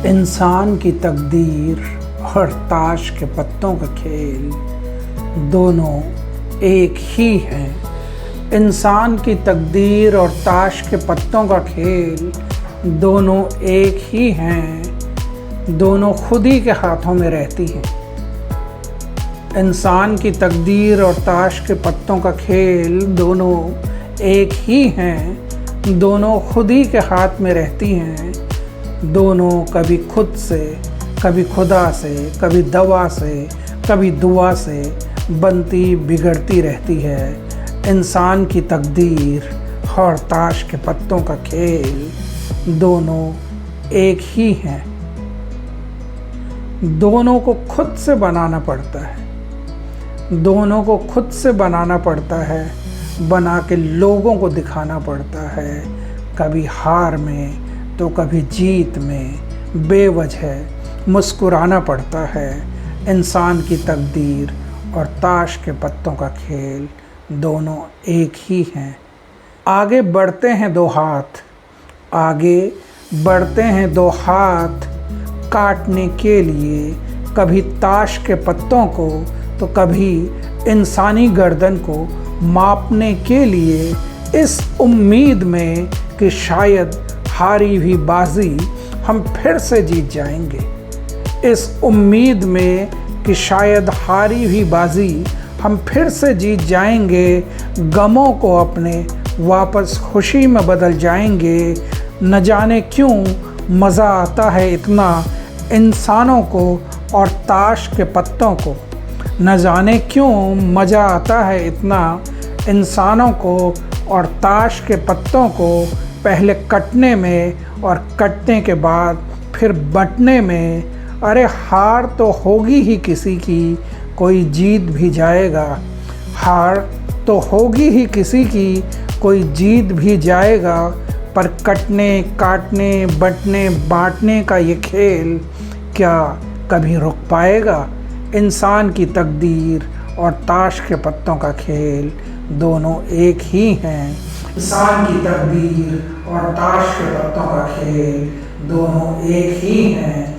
इंसान की तकदीर और ताश के पत्तों का खेल दोनों एक ही हैं। इंसान की तकदीर और ताश के पत्तों का खेल दोनों एक ही हैं, दोनों खुद ही के हाथों में रहती हैं। इंसान की तकदीर और ताश के पत्तों का खेल दोनों एक ही हैं, दोनों खुद ही के हाथ में रहती हैं। दोनों कभी खुद से, कभी खुदा से, कभी दवा से, कभी दुआ से बनती बिगड़ती रहती है। इंसान की तकदीर और ताश के पत्तों का खेल दोनों एक ही हैं। दोनों को खुद से बनाना पड़ता है, दोनों को खुद से बनाना पड़ता है, बना के लोगों को दिखाना पड़ता है। कभी हार में तो कभी जीत में बेवजह मुस्कुराना पड़ता है। इंसान की तकदीर और ताश के पत्तों का खेल दोनों एक ही हैं। आगे बढ़ते हैं दो हाथ, आगे बढ़ते हैं दो हाथ काटने के लिए, कभी ताश के पत्तों को तो कभी इंसानी गर्दन को मापने के लिए, इस उम्मीद में कि शायद हारी हुई बाजी हम फिर से जीत जाएंगे। इस उम्मीद में कि शायद हारी हुई बाजी हम फिर से जीत जाएंगे। गमों को अपने वापस खुशी में बदल जाएंगे। न जाने क्यों मज़ा आता है इतना इंसानों को और ताश के पत्तों को, न जाने क्यों मज़ा आता है इतना इंसानों को और ताश के पत्तों को। पहले कटने में और कटने के बाद फिर बंटने में। अरे हार तो होगी ही किसी की, कोई जीत भी जाएगा। हार तो होगी ही किसी की, कोई जीत भी जाएगा। पर कटने, काटने, बंटने, बांटने का ये खेल क्या कभी रुक पाएगा? इंसान की तकदीर और ताश के पत्तों का खेल दोनों एक ही हैं। इंसान की तकदीर और ताश के पत्तों का खेल दोनों एक ही हैं।